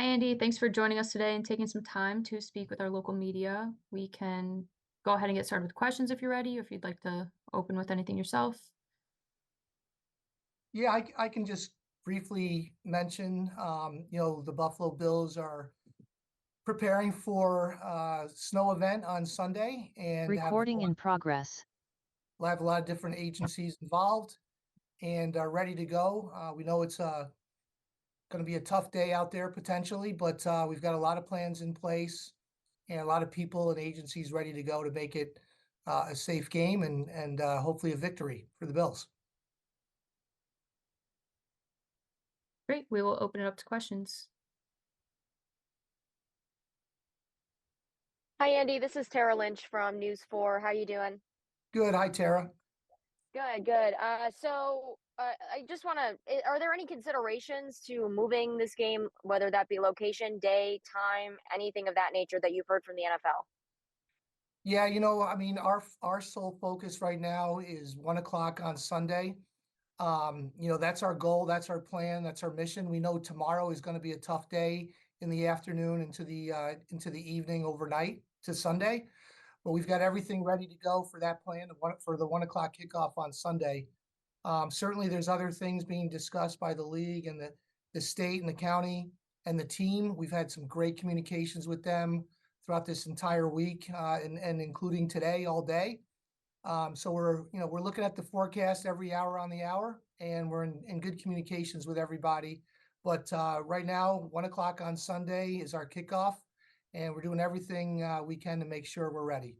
Hi, Andy. Thanks for joining us today and taking some time to speak with our local media. We can go ahead and get started with questions if you're ready, or if you'd like to open with anything yourself. Yeah, I can just briefly mention, the Buffalo Bills are preparing for a snow event on Sunday and Recording in progress. we'll have a lot of different agencies involved and are ready to go. We know it's going to be a tough day out there potentially, but we've got a lot of plans in place and a lot of people and agencies ready to go to make it a safe game and hopefully a victory for the Bills. Great. We will open it up to questions. Hi, Andy. This is Tara Lynch from News 4. How you doing? Good. Hi, Tara. Good, good. I just want to, are there any considerations to moving this game, whether that be location, day, time, anything of that nature that you've heard from the NFL? Yeah, our sole focus right now is 1 o'clock on Sunday. That's our goal, that's our plan, that's our mission. We know tomorrow is going to be a tough day in the afternoon into the evening, overnight to Sunday. But we've got everything ready to go for that plan for the 1 o'clock kickoff on Sunday. Certainly, there's other things being discussed by the league and the state and the county and the team. We've had some great communications with them throughout this entire week, and including today all day. So we're looking at the forecast every hour on the hour, and we're in good communications with everybody. But right now, 1 o'clock on Sunday is our kickoff, and we're doing everything we can to make sure we're ready.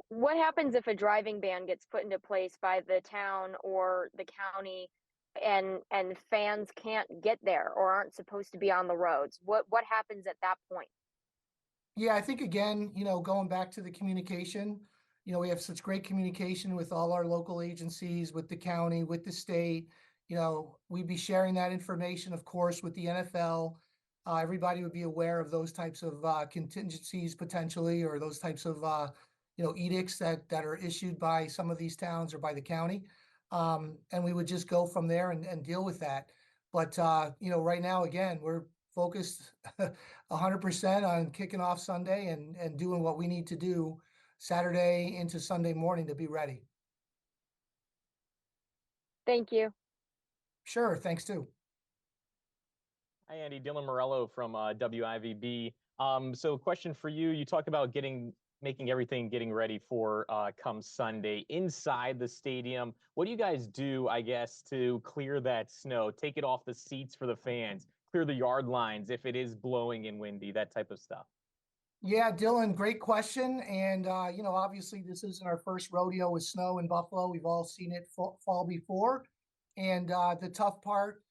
What happens if a driving ban gets put into place by the town or the county and fans can't get there or aren't supposed to be on the roads? What happens at that point? Yeah, I think again, going back to the communication, we have such great communication with all our local agencies, with the county, with the state. We'd be sharing that information, of course, with the NFL. Everybody would be aware of those types of contingencies potentially, or those types of edicts that are issued by some of these towns or by the county. And we would just go from there and deal with that. But right now, again, we're focused 100% on kicking off Sunday and doing what we need to do Saturday into Sunday morning to be ready. Thank you. Sure, thanks too. Hi, Andy. Dylan Morello from WIVB. So question for you. You talked about making everything getting ready for come Sunday inside the stadium. What do you guys do, I guess, to clear that snow, take it off the seats for the fans, clear the yard lines if it is blowing and windy, that type of stuff? Yeah, Dylan, great question. And, obviously this isn't our first rodeo with snow in Buffalo. We've all seen it fall before. And the tough part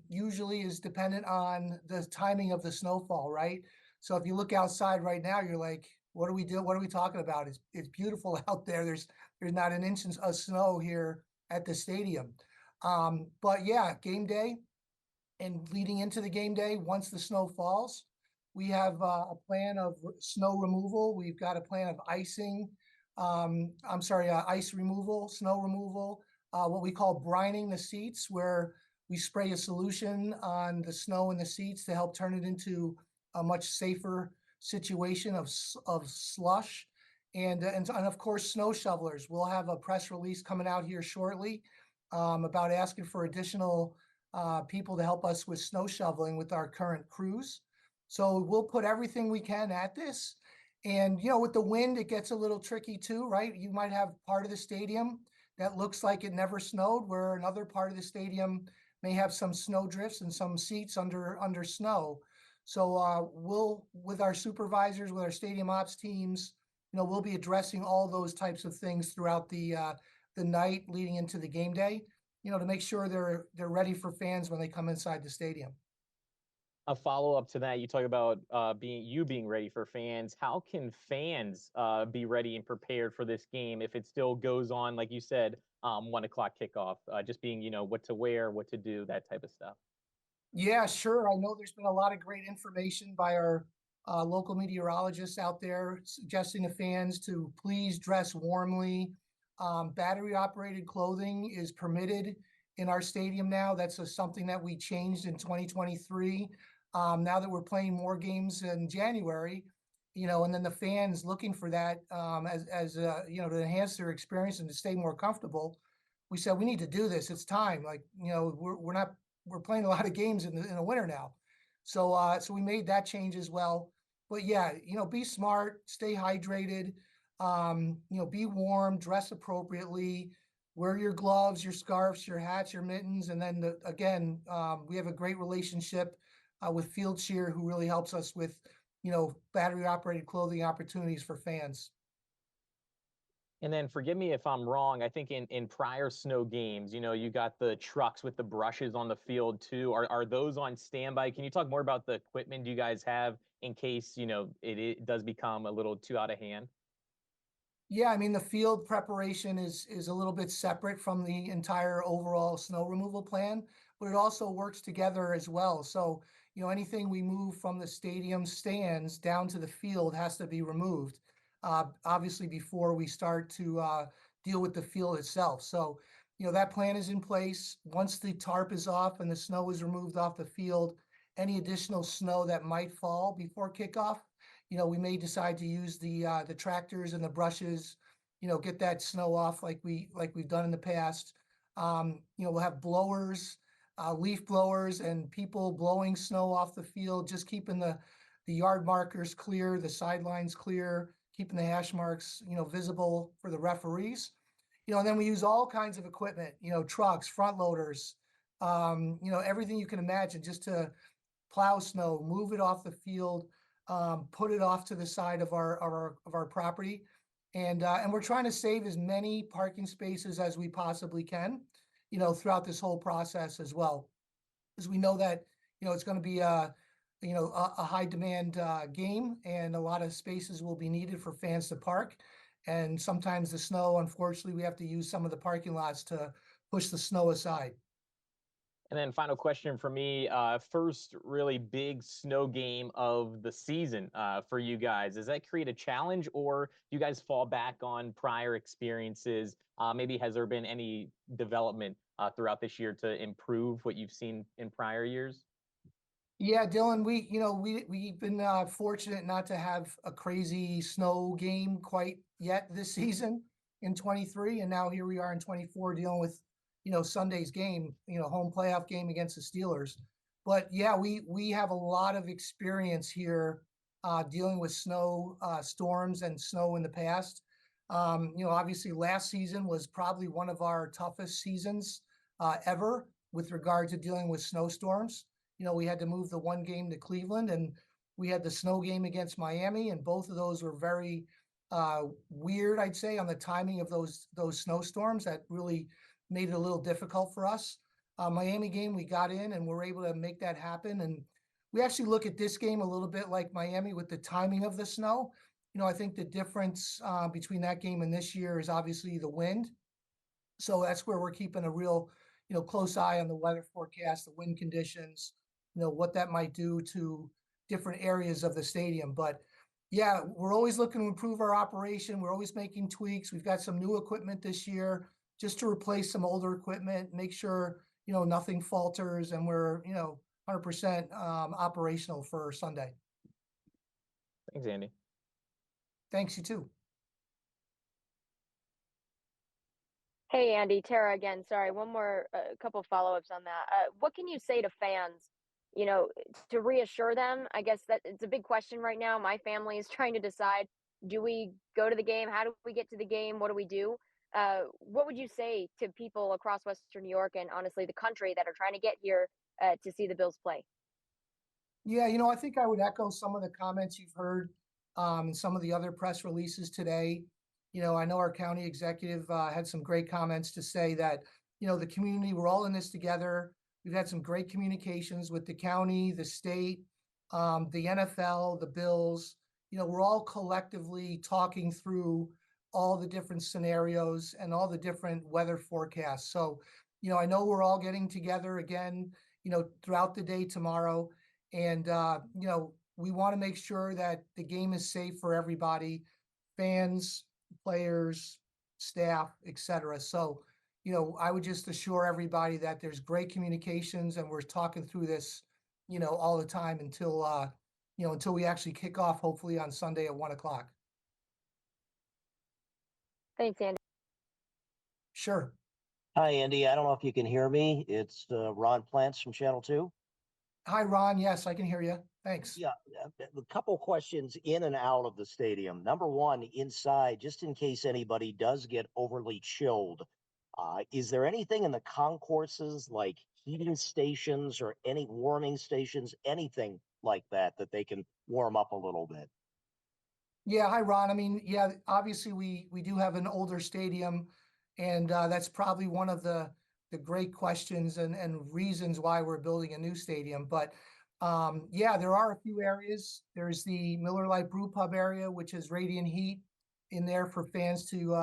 usually is dependent on the timing of the snowfall, right? So if you look outside right now, you're like, what do we do? What are we talking about? It's beautiful out there. There's not an inch of snow here at the stadium. But yeah, game day and leading into the game day, once the snow falls, we have a plan of snow removal. We've got a plan of icing. Ice removal, snow removal, what we call brining the seats, where we spray a solution on the snow in the seats to help turn it into a much safer situation of slush. And of course, snow shovelers. We'll have a press release coming out here shortly about asking for additional people to help us with snow shoveling with our current crews. So we'll put everything we can at this. And, with the wind, it gets a little tricky too, right? You might have part of the stadium that looks like it never snowed, where another part of the stadium may have some snow drifts and some seats under snow. So with our supervisors, with our stadium ops teams, we'll be addressing all those types of things throughout the night leading into the game day, to make sure they're ready for fans when they come inside the stadium. A follow-up to that, you talk about being ready for fans. How can fans be ready and prepared for this game if it still goes on, like you said, 1 o'clock kickoff? Just being, what to wear, what to do, that type of stuff. Yeah, sure. I know there's been a lot of great information by our local meteorologists out there suggesting to fans to please dress warmly. Battery-operated clothing is permitted in our stadium now. That's something that we changed in 2023. Now that we're playing more games in January, and then the fans looking for that as to enhance their experience and to stay more comfortable, we said we need to do this. It's time. Like, we're playing a lot of games in the winter now, so we made that change as well. But yeah, be smart, stay hydrated, be warm, dress appropriately, wear your gloves, your scarves, your hats, your mittens, and then we have a great relationship with Field Cheer, who really helps us with battery operated clothing opportunities for fans. And then forgive me if I'm wrong. I think in prior snow games, you got the trucks with the brushes on the field too. Are those on standby? Can you talk more about the equipment you guys have in case, it does become a little too out of hand? Yeah, I mean, the field preparation is a little bit separate from the entire overall snow removal plan, but it also works together as well. So, anything we move from the stadium stands down to the field has to be removed, obviously before we start to deal with the field itself. So, that plan is in place. Once the tarp is off and the snow is removed off the field, any additional snow that might fall before kickoff, we may decide to use the tractors and the brushes, get that snow off like we've done in the past. We'll have blowers, leaf blowers, and people blowing snow off the field, just keeping the yard markers clear, the sidelines clear, keeping the hash marks, visible for the referees. And then we use all kinds of equipment, trucks, front loaders, everything you can imagine just to plow snow, move it off the field, put it off to the side of our property, and we're trying to save as many parking spaces as we possibly can, throughout this whole process as well, because we know that it's going to be a high demand game, and a lot of spaces will be needed for fans to park, and sometimes the snow, unfortunately, we have to use some of the parking lots to push the snow aside. And then final question for me, first really big snow game of the season for you guys. Does that create a challenge, or do you guys fall back on prior experiences? Maybe has there been any development throughout this year to improve what you've seen in prior years? Yeah, Dylan, we've been fortunate not to have a crazy snow game quite yet this season in 23, and now here we are in 24 dealing with Sunday's game, home playoff game against the Steelers. But yeah, we have a lot of experience here dealing with snow storms and snow in the past. Obviously last season was probably one of our toughest seasons ever with regard to dealing with snowstorms. We had to move the one game to Cleveland, and we had the snow game against Miami, and both of those were very weird, I'd say, on the timing of those snowstorms that really made it a little difficult for us. Miami game, we got in and we're able to make that happen. And we actually look at this game a little bit like Miami with the timing of the snow. I think the difference between that game and this year is obviously the wind. So that's where we're keeping a real, close eye on the weather forecast, the wind conditions, what that might do to different areas of the stadium. But yeah, we're always looking to improve our operation. We're always making tweaks. We've got some new equipment this year just to replace some older equipment, make sure, nothing falters, and we're, 100% operational for Sunday. Thanks, Andy. Thanks, you too. Hey, Andy, Tara again. Sorry, one more, couple follow-ups on that. What can you say to fans, to reassure them? I guess that it's a big question right now. My family is trying to decide, do we go to the game? How do we get to the game? What do we do? What would you say to people across Western New York and honestly the country that are trying to get here to see the Bills play? Yeah, I think I would echo some of the comments you've heard in some of the other press releases today. I know our county executive had some great comments to say that, the community, we're all in this together. We've had some great communications with the county, the state, the NFL, the Bills. We're all collectively talking through all the different scenarios and all the different weather forecasts. So, I know we're all getting together again, throughout the day tomorrow. And, we want to make sure that the game is safe for everybody, fans, players, staff, etc. So, I would just assure everybody that there's great communications and we're talking through this, all the time until we actually kick off, hopefully on Sunday at 1 o'clock. Thanks, Andy. Sure. Hi, Andy. I don't know if you can hear me. It's Ron Plants from Channel 2. Hi, Ron. Yes, I can hear you. Thanks. Yeah, a couple questions in and out of the stadium. Number one, inside, just in case anybody does get overly chilled, is there anything in the concourses like heating stations or any warming stations, anything like that they can warm up a little bit? Yeah, hi, Ron. I mean, yeah, obviously we do have an older stadium, and that's probably one of the great questions and reasons why we're building a new stadium. But yeah, there are a few areas. There's the Miller Lite Brew Pub area, which is radiant heat in there for fans to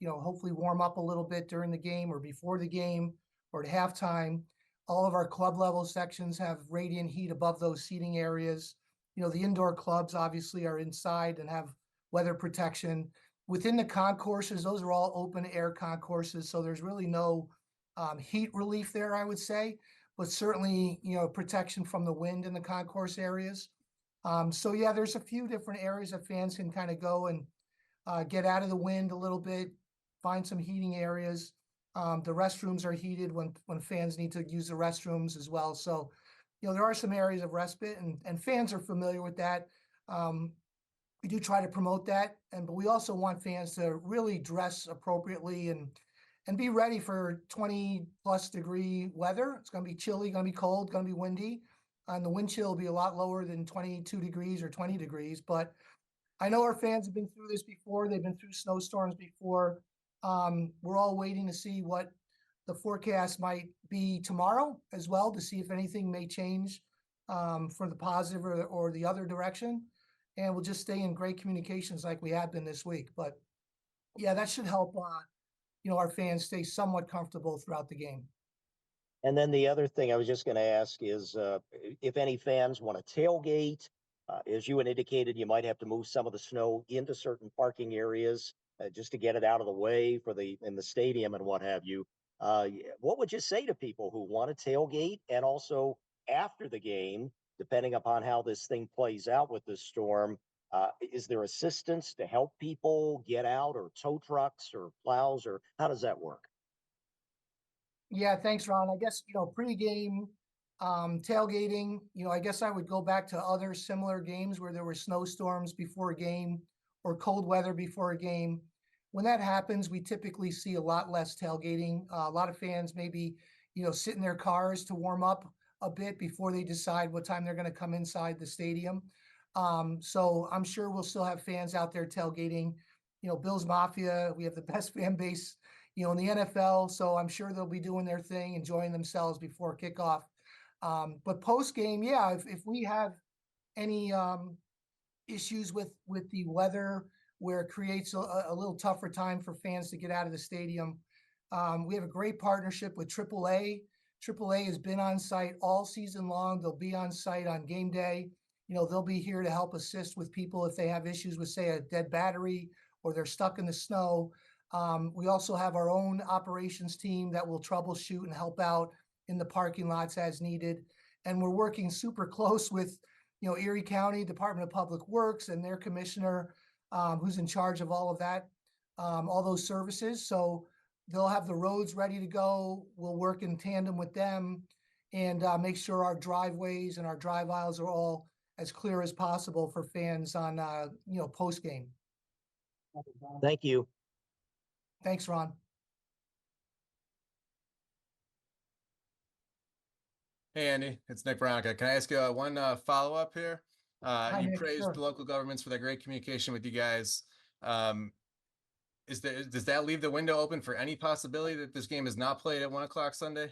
hopefully warm up a little bit during the game or before the game or at halftime. All of our club level sections have radiant heat above those seating areas. The indoor clubs obviously are inside and have weather protection. Within the concourses, those are all open air concourses, so there's really no heat relief there, I would say, but certainly, protection from the wind in the concourse areas. So yeah, there's a few different areas that fans can kind of go and get out of the wind a little bit, find some heating areas. The restrooms are heated when fans need to use the restrooms as well. So, there are some areas of respite, and fans are familiar with that. We do try to promote that, but we also want fans to really dress appropriately and be ready for 20+ degree weather. It's going to be chilly, going to be cold, going to be windy, and the wind chill will be a lot lower than 22 degrees or 20 degrees. But I know our fans have been through this before. They've been through snowstorms before. We're all waiting to see what the forecast might be tomorrow as well, to see if anything may change for the positive or the other direction. And we'll just stay in great communications like we have been this week. But yeah, that should help our fans stay somewhat comfortable throughout the game. And then the other thing I was just going to ask is if any fans want to tailgate, as you had indicated, you might have to move some of the snow into certain parking areas just to get it out of the way in the stadium and what have you. What would you say to people who want to tailgate and also after the game, depending upon how this thing plays out with this storm? Is there assistance to help people get out, or tow trucks or plows, or how does that work? Yeah, thanks, Ron. I guess, pregame tailgating, I guess I would go back to other similar games where there were snowstorms before a game or cold weather before a game. When that happens, we typically see a lot less tailgating. A lot of fans maybe, sit in their cars to warm up a bit before they decide what time they're going to come inside the stadium. So I'm sure we'll still have fans out there tailgating. Bills Mafia, we have the best fan base, in the NFL. So I'm sure they'll be doing their thing, enjoying themselves before kickoff. But post game, yeah, if we have any issues with the weather where it creates a little tougher time for fans to get out of the stadium, we have a great partnership with AAA. AAA has been on site all season long. They'll be on site on game day. They'll be here to help assist with people if they have issues with, say, a dead battery or they're stuck in the snow. We also have our own operations team that will troubleshoot and help out in the parking lots as needed. And we're working super close with, Erie County Department of Public Works and their commissioner, who's in charge of all of that, all those services. So they'll have the roads ready to go. We'll work in tandem with them and make sure our driveways and our drive aisles are all as clear as possible for fans on, post game. Thank you. Thanks, Ron. Hey, Andy, it's Nick Veronica. Can I ask you one follow-up here? Hi, You Nick, praised sure. the local governments for their great communication with you guys. Does that leave the window open for any possibility that this game is not played at 1 o'clock Sunday?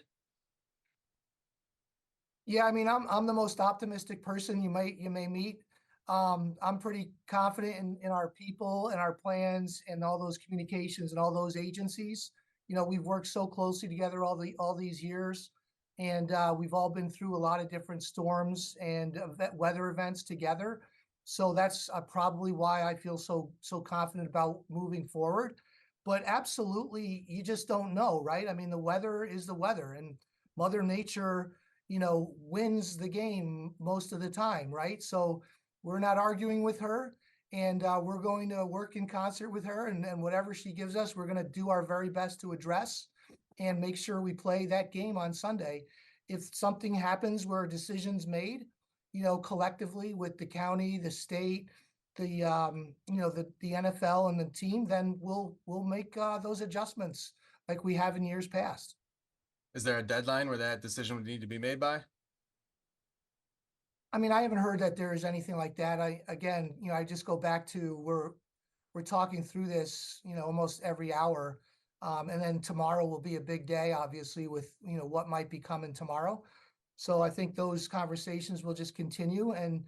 Yeah, I mean, I'm the most optimistic person you may meet. I'm pretty confident in our people and our plans and all those communications and all those agencies. We've worked so closely together all these years, and we've all been through a lot of different storms and weather events together. So that's probably why I feel so confident about moving forward. But absolutely, you just don't know, right? I mean, the weather is the weather, and Mother Nature wins the game most of the time, right? So we're not arguing with her, and we're going to work in concert with her, and whatever she gives us, we're going to do our very best to address and make sure we play that game on Sunday. If something happens where a decision's made, collectively with the county, the state, the the NFL and the team, then we'll make those adjustments like we have in years past. Is there a deadline where that decision would need to be made by? I mean, I haven't heard that there is anything like that. I just go back to we're talking through this, almost every hour. And then tomorrow will be a big day, obviously, with, what might be coming tomorrow. So I think those conversations will just continue. And,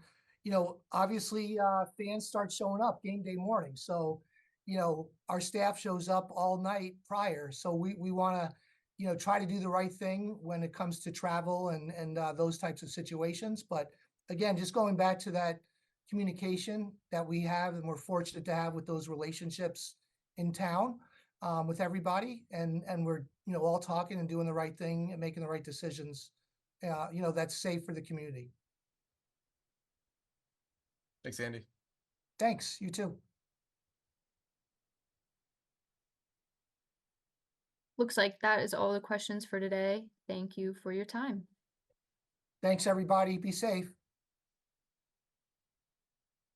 obviously, fans start showing up game day morning. So, our staff shows up all night prior. So we want to, try to do the right thing when it comes to travel and those types of situations. But again, just going back to that communication that we have and we're fortunate to have with those relationships in town, with everybody, and we're all talking and doing the right thing and making the right decisions, that's safe for the community. Thanks, Andy. Thanks, you too. Looks like that is all the questions for today. Thank you for your time. Thanks, everybody. Be safe.